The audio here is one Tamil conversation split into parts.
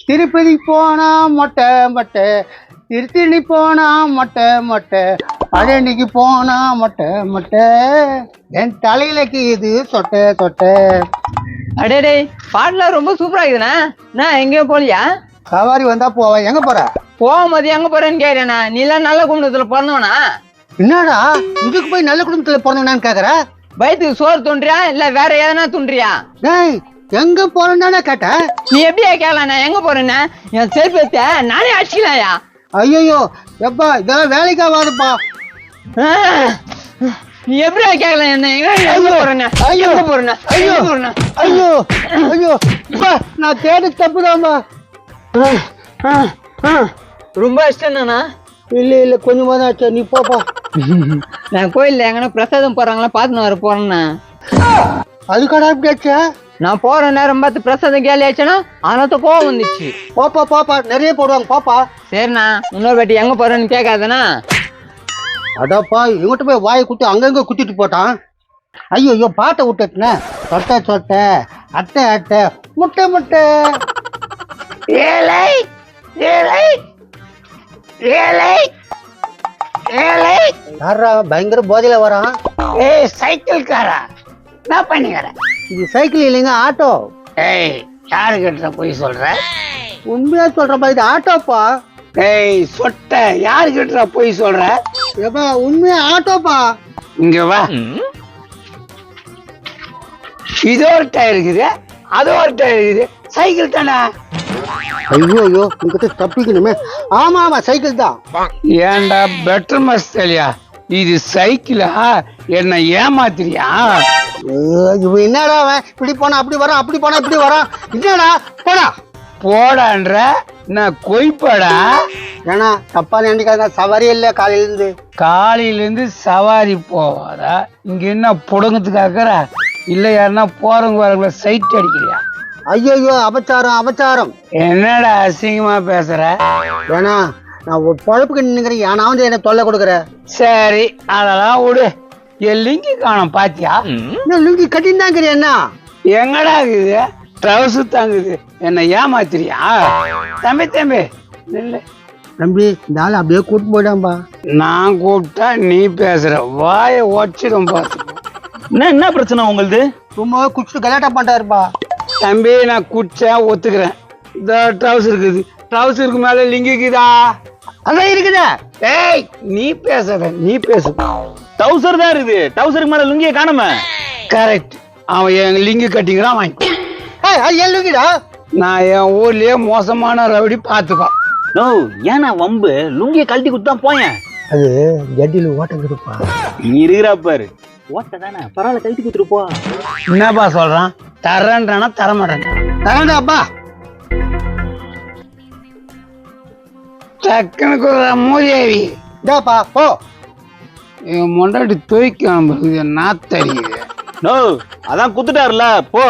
திருப்பதி போனா மொட்டை மொட்டை, திருத்தணி போனா மொட்டை மொட்டை, பழனிக்கு போனா மொட்டை மொட்டை, என் தலையிலக்கு இது சொட்டை சொட்டை. அடே பாட்டுலாம் ரொம்ப சூப்பரா இருக்குதுண்ணா. நான் எங்கேயும் போலியா? சவாரி வந்தா போவேன். எங்க போற? போகும்போது எங்க போறேன்னு கேட்டேண்ணா. நீ எல்லாம் நல்ல குடும்பத்துல பிறந்தவனா? என்னடா இதுக்கு போய் நல்ல குடும்பத்துல பிறந்தவனான்னு கேக்குற? வயிற்றுக்கு சோறு தூண்டுறியா இல்ல வேற எதனா தூண்டுறியா? டேய் எங்க போறேன்னு கேட்டேன். நீ எப்படியா கேட்கலாம் நான் எங்க போறேன்னு? என் செருப்பத்தை நானே அடிக்கலாயா? ஐயோ எப்பா இதெல்லாம் வேலைக்கா வாதுப்பா. நீ எப்படியா கேட்கலாம் என்ன எங்க போறேன்னு? எங்க போறேன்னு? ஐயோ ஐயோ ஐயோ நான் கேட்டு தப்புதான்பா. ரொம்ப இஷ்டம்ண்ணா. இல்ல கொஞ்சமா தான் ஆச்சு. நீ போப்பா. நான் கோயில்ல எங்கன்னா பிரசாதம் போறாங்களா பாத்துன்னு வர போறேன்னா. அதுக்கடா இப்படி ஆச்சு? நான் போற நேரம் பார்த்து பிரசாதம் கேலி ஆச்சுன்னா அதனால கோவம் வந்துச்சு. போப்பா போப்பா நிறைய போடுவாங்க பாப்பா. சரிண்ணா இன்னொரு வாட்டி எங்க போறேன்னு கேட்காதண்ணா. அடாப்பா இவங்கிட்ட போய் வாயை குத்தி அங்கங்க குத்திட்டு போட்டான். ஐயோ ஐயோ பாட்டை விட்டுட்டுனே. சொட்டை சொட்டை அட்டை அட்டை முட்டை முட்டை. ஏழை ஏழை ஏழை ஏழை. யாரா பயங்கர போதையில வரான்? ஏய் சைக்கிள் காரா என்ன பண்ணிக்கிற? இது சைக்கிள் இல்லைங்க ஆட்டோ. ஏய் யாரு கிட்ட போய் சொல்ற? உண்மையா சொல்றப்பா இது ஆட்டோப்பா. ஏய் சொட்ட யாரு கிட்ட போய் சொல்ற? ஏப்பா உண்மையா ஆட்டோப்பா. இங்க வா. இது ஒரு டயர் இருக்குது அது ஒரு டயர் இருக்குது. சைக்கிள் தானே? ஐயோ ஐயோ உங்ககிட்ட தப்பிக்கணுமே. ஆமா ஆமா சைக்கிள் தான். ஏன்டா பெட்டர் மஸ்தலியா இது சைக்கிளா? என்ன ஏமாத்திரியா? இவன் என்னடா அவன் இப்படி போனா அப்படி வரான் அப்படி போனா இப்படி வரான். என்னடா போடா போடான்ற நான் கொய்படா. ஏன்னா தப்பா நினைக்காத சவாரி இல்ல காலையில இருந்து சவாரி போவாதா? இங்க என்ன புடங்கத்துக்காக்குற இல்ல யாருன்னா போறவங்க வரவங்கள சைட் அடிக்கிறியா? ஐயோ அபச்சாரம் அபச்சாரம். என்னடா அசிங்கமா பேசுற? ஏன்னா நான் ஒரு பொழப்புக்கு நின்னுக்கிறேன். நான் வந்து என்ன தொல்லை கொடுக்குற. சரி அதெல்லாம் விடு. என் லிங்கி காணும் பாத்தியா? லுங்கி கட்டின்னு தான் இருக்கிறேன். என்ன எங்கடா இருக்குது? ட்ரவுசர் தாங்குது. என்ன ஏமாத்திரியா? தம்பி தம்பி இல்லை தம்பி இந்த ஆள் அப்படியே கூட்டு போயிடாம்பா. நான் கூப்பிட்டா நீ பேசுற வாய உடச்சிடும் பார்த்து. என்ன பிரச்சனை உங்களுக்கு? சும்மா குடிச்சு கலாட்டா பண்ணிட்டாருப்பா. தம்பி நான் குடிச்சா ஒத்துக்கிறேன். இந்த ட்ரவுசர் இருக்குது. ட்ரவுசருக்கு மேல லிங்கிக்குதா? அதான் இருக்குதா? ஏய் நீ பேசுற நீ பேசு. டவுசர் தான் இருக்குது. டவுசருக்கு மேல லுங்கிய காணுமே. கரெக்ட். அவன் என் லிங்கி கட்டிக்கிறான் வாங்கி. ஏன் லுங்கிடா? நான் என் ஊர்லயே மோசமான ரவுடி பாத்துக்கோ. நோ ஏன்னா வம்பு லுங்கிய கழட்டி குத்தான் போயேன். அது ஜட்டில ஓட்டங்குதுப்பா. நீ இருக்கிறா பாரு ஓட்ட தானே பரவாயில்ல கழட்டி குத்துட்டு போ. என்னப்பா சொல்றான்? தரேன்றானா தரமாட்டேன்? தரேன்டாப்பா. டக்குனுக்கு மூதேவி இதாப்பா போ. என் முன்னாடி தூய்க்காம நாத்தடிக்குது. நோ அதான் குத்துட்டாருல போ.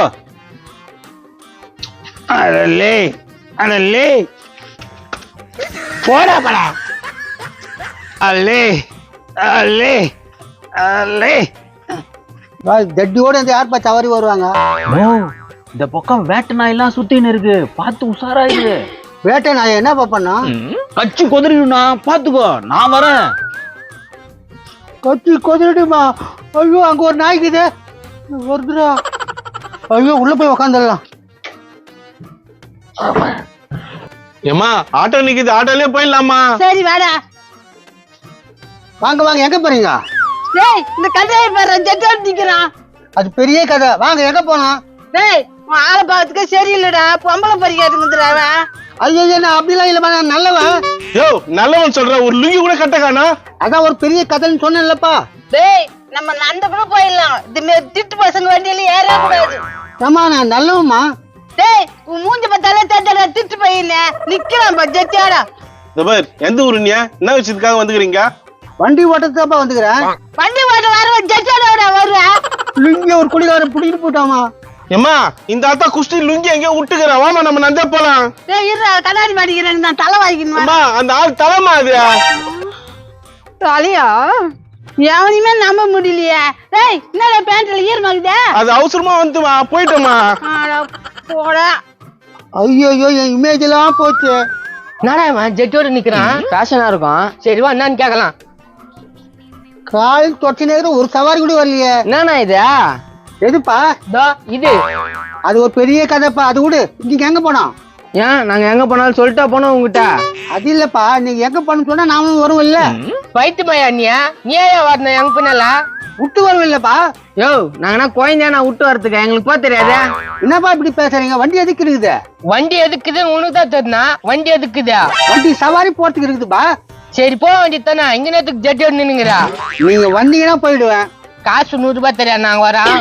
அடலே அடலே போடா படா. அல்லே அல்லே அல்லே. ஜட்டியோட இந்த யார்ப்பா சவாரி வருவாங்க? இந்த பக்கம் வேட்டை நாய் எல்லாம் சுத்தின்னு இருக்கு. பார்த்து உஷாராயிரு. வேட்டை நாய் என்னப்பா பண்ணா? கச்சி கொதறிடுனா பாத்துக்கோ. நான் வரேன். கத்தி கொதிடுமா? ஐயோ அங்க ஒரு நாய்க்குது வருதுடா. ஐயோ உள்ள போய் உக்காந்துடலாம். ஏமா ஆட்டோ நிக்குது. ஆட்டோலயே போயிடலாமா? சரி வாடா. வாங்க வாங்க எங்க போறீங்க? டேய் இந்த கதையை பாரு ஜெட்டோட நிக்கிறான். அது பெரிய கதை. வாங்க எங்க போனோம்? டேய் உன் ஆளை பார்த்துக்க சரியில்லடா. பொம்பளை பறிக்காதுங்கிறாவ. ஐயோ நான் அப்படிலாம் இல்லப்பா. நான் நல்லவன். யோ நல்லவன் சொல்ற ஒரு லுங்கி கூட கட்ட காணா. அதான் ஒரு பெரிய கதைன்னு சொன்னேன்லப்பா. டேய் நம்ம நந்த கூட போயிடலாம். இது திட்டு பசங்க வண்டியில ஏற கூடாது. ஏமா நான் நல்லவமா? டேய் உன் மூஞ்ச பார்த்தாலே தெரிஞ்சடா திட்டு பையன நிக்கிறான் ஜெட்டியாடா. இந்த பார் எந்த ஊரு நீ? என்ன விஷயத்துக்காக வந்துக்கிறீங்க? வண்டி ஓட்டத்துக்காப்பா வந்துக்கிறேன். வண்டி ஓட்ட வர ஜெட்டியாடா வருவ. லுங்கி ஒரு குடிகாரன் பிடிக்கிட்டு போட்டாமா. ஏமா இந்த ஆத்தா குஸ்தி லுங்கி எங்கேயோ விட்டுக்கிற. வாமா நம்ம நந்தே போலாம். டேய் இருடா கண்ணாடி மாட்டிக்கிறேன். நான் தலை வாங்கிக்கணுமா? அம்மா அந்த ஆள் தலைமா அது. தலையா எவனையுமே நம்ப முடியலையே. டேய் என்னடா பேண்ட்ல ஈரமாகுதே? அது அவசரமா வந்துமா போயிட்டோமா. போடா ஐயோ என் இமேஜ் எல்லாம் போச்சு. என்னடா இவன் ஜெட்டோட நிக்கிறான், ஃபேஷனா இருக்கும். சரி வா என்னன்னு கேட்கலாம். காலையில் தொட்ட நேரம் ஒரு சவாரி கூட வரலையே. என்னண்ணா இது? எதுப்பா? இதோ இது. அது ஒரு பெரிய கதைப்பா, அது விடு. நீங்க எங்க போனோம்? ஏன் நாங்க எங்க போனாலும் சொல்லிட்டா போனோம் உங்ககிட்ட? அது இல்லப்பா, நீங்க எங்க போனோம்னு சொன்னா நாமளும் வருவோம் இல்ல? பைத்தியமாயா நீ ஏன் வரணும் எங்க பின்னால? விட்டு வருவோம் இல்லப்பா? யோ நாங்கன்னா குழந்தையா நான் விட்டு வரதுக்கு எங்களுக்கு போக தெரியாது. என்னப்பா இப்படி பேசுறீங்க? வண்டி எதுக்கு இருக்குது? வண்டி எதுக்குதுன்னு உனக்கு தான் தெரியுமா? வண்டி எதுக்குதா? வண்டி சவாரி போறதுக்கு இருக்குதுப்பா. சரி போக வேண்டியது தானே, இங்க நேரத்துக்கு ஜெட்டோட நின்னுங்கிறா. நீங்க வந்தீங்கன்னா போயிடுவேன். காசு 100 ரூபாய் தெரியாது நாங்க வரோம்.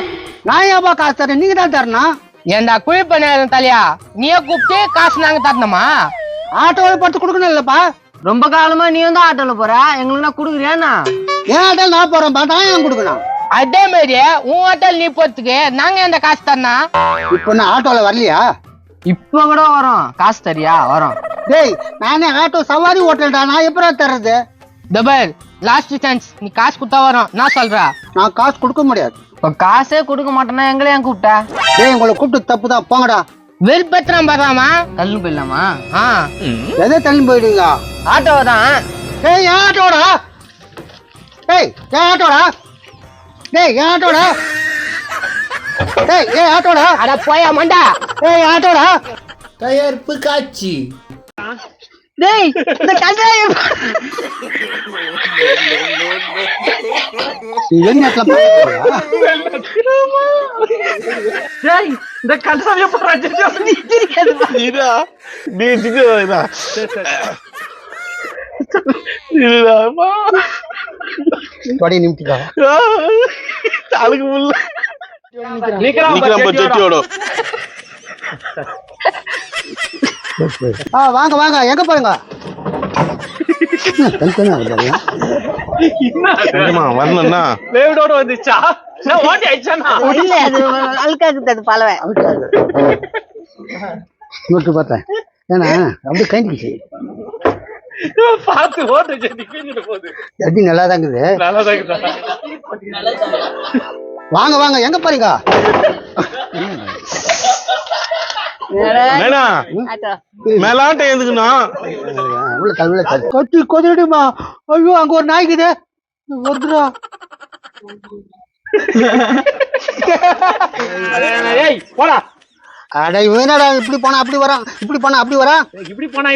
நான் ஏன்பா காசு தரேன்? நீங்க தான் தரணும். ஏண்டா குழி பண்ண தலையா, நீயே கூப்பிட்டு காசு நாங்க தரணுமா? ஆட்டோவில் படுத்து கொடுக்கணும் இல்லப்பா? ரொம்ப காலமா நீ வந்து ஆட்டோல போற, எங்களுக்கு கொடுக்குறியாண்ணா? ஏன் ஆட்டோவில் நான் போறேன்ப்பா, நான் ஏன் கொடுக்கணும்? அதே மாதிரி உன் ஆட்டோல நீ போறதுக்கு நாங்க எந்த காசு தரனா? இப்போ நான் ஆட்டோவில் வரலையா? இப்ப கூட வரோம், காசு தரியா? வரோம். டேய் நானே ஆட்டோ சவாரி ஓட்டலடா, நான் எப்படா தர்றது? டபுள் லாஸ்ட் சான்ஸ், நீ காசு கொடுத்தா வரோம். நான் சொல்றேன், நான் காசு கொடுக்க முடியாது. இப்ப காசே கொடுக்க மாட்டேன்னா எங்களே ஏன் கூப்பிட்டா? டேய் உங்களை கூப்பிட்டு தப்பு தான், போங்கடா. வெறுப்பத்திரம் பாராமா தள்ளு போயிடலாமா? எதை தள்ளி போயிடுங்க? ஆட்டோ தான். டேய் ஏன் ஆட்டோடா? டேய் ஏன் ஆட்டோடா? டேய் ஏன் ஆட்டோடா? டேய் ஏன் ஆட்டோடா? அட போயா மண்டா. டேய் ஆட்டோடா? தயாரிப்பு காட்சி. டேய் இந்த கதை வெளிநாட்டுல போறியா? டேய் இந்த கதை போறாச்சு நீ தெரியாதுடா. இதா நீ இதா இதுதாமா தொடி நிமித்திக்கா. அதுக்கு முள்ள நிக்கிறான் ஜெட்டியோட. வாங்க வாங்க, எங்க போறீங்க? வரணும்னா வேவிடோட வந்துச்சா? ஓட்டி ஆயிடுச்சானா? இல்ல அது அழுக்காக்குது, அது பலவை. நோட்டு பார்த்தேன். ஏன்னா அப்படி கைண்டிச்சு பார்த்து ஓட்டு ஜெட்டி போகுது. எப்படி நல்லா தான் இருக்குது. வாங்க வாங்க, எங்க போறீங்க? மேலாட்ட எதுக்குண்ணா? கட்டி கொதிடுமா? ஐயோ அங்க ஒரு நாய்க்குது, வருதுடா. போடா. அட இவனடா இப்படி போனா அப்படி வரான், இப்படி போனா அப்படி வரான், இப்படி போனா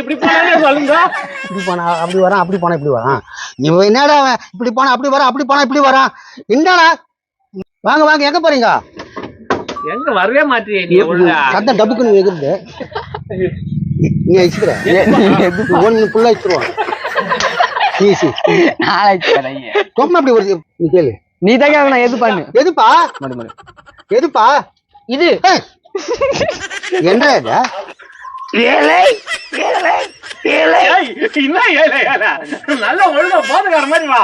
சொல்லுங்க. இப்படி போனா அப்படி வரான், அப்படி போனா இப்படி வரான். இவன் என்னடா இப்படி போனா அப்படி வரான், அப்படி போனா இப்படி வரான். என்னடா? வாங்க வாங்க, எங்க போறீங்க? எங்க வரவே மாட்டியே நீ? சத்தம் டப்புக்குன்னு வைக்கிறது. நீ அழிச்சுக்கிற ஒன்னு ஃபுல்லா அழிச்சிருவான். தொப்பம் அப்படி வருது. நீ கேளு. நீ தான் கேட்கணும். எது பண்ணு? எதுப்பா? எதுப்பா இது? என்ன இது? நல்ல ஒழுங்கா போதுக்கார மாதிரி வா.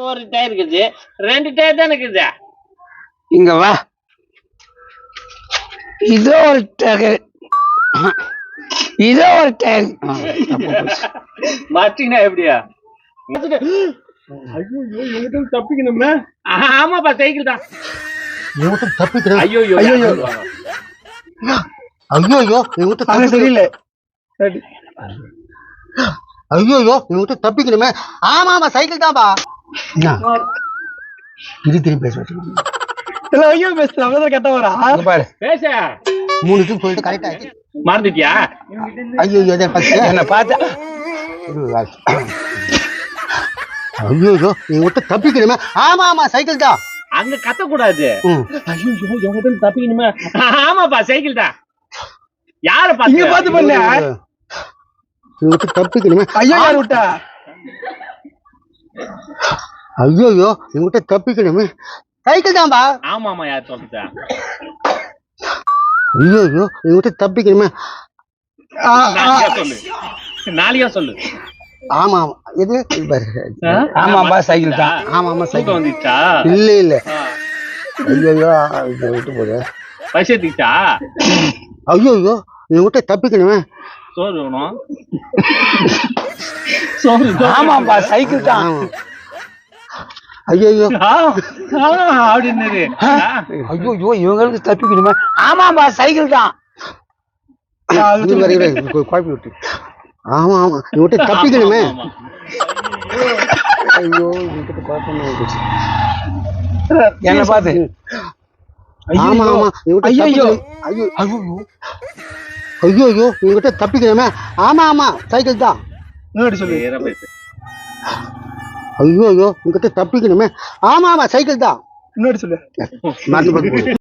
ஒரு டயர் இருக்குது, 2 டயர் தான் இருக்குது. இங்க வா. இதோ ஒரு டயர், இதோ ஒரு டயர். மாட்டீங்கன்னா எப்படியா? தப்பிக்கணுமே. ஆமாப்பா, சைக்கிள் தான். தப்பிக்கிறேன். ஐயோ ஐயோ ஐயோ தெரியல. ஐயோ தப்பிக்கணுமே. ஆமா ஆமா, சைக்கிள் தான்ப்பா. திருப்பி பேச வச்சு ஐயோ பேசுறேன் கட்ட வரா பாரு. பேச 3 நிமிஷம் சொல்லிட்டு கரெக்ட் ஆயிடுச்சு. மறந்துட்டியா? ஐயோ என்ன பார்த்தா? ஐயோ நீ விட்டு தப்பிக்கணுமே. ஆமா ஆமா, சைக்கிள் தான். அங்க கத்த கூடாது. ஐயோ தப்பிக்கணுமே. ஆமாப்பா, சைக்கிள் தான். யார பார்த்து பண்ண? நீ விட்டு தப்பிக்கணுமே. ஐயா யார் விட்டா? ஐயோ நீ விட்டு தப்பிக்கணுமே. சைக்கிள் தான்பா. ஆமாமா, யார் சொல்லிட்டா? ஐயோ நீ விட்டு தப்பிக்கணுமே. சொல்லு, நாளையா சொல்லு. ஆமா ஆமா, இது ஆமாப்பா, சைக்கிள் தான். ஆமா ஆமா, சைக்கிள் வந்துச்சா? இல்ல இல்ல. ஐயோ இதை விட்டு போடு. பசிச்சா? ஐயோ நீ விட்டு தப்பிக்கணுமே. சோறு வேணும். ஆமாப்பா, சைக்கிள் தான். ஐயோ அப்படின்னாரு ஐயோ ஐயோ இவங்களுக்கு தப்பிக்கணுமே. ஆமாம்பா சைக்கிள் தான். குழப்பி விட்டு. ஆமா ஆமா இவங்கிட்ட தப்பிக்கணுமே. ஐயோ இவங்கிட்ட குழப்பம் ஆயிடுச்சு. என்ன பார்த்து ஆமா ஆமா இவங்கிட்ட ஐயோ ஐயோ ஐயோ ஐயோ ஐயோ இவங்கிட்ட தப்பிக்கணுமே. ஆமா ஆமா சைக்கிள் தான். சொல்லு. ஐயோ ஐயோ இவங்கிட்ட தப்பிக்கணுமே. ஆமா ஆமா சைக்கிள் தான். இன்னொரு சொல்லு. மறந்து போச்சு.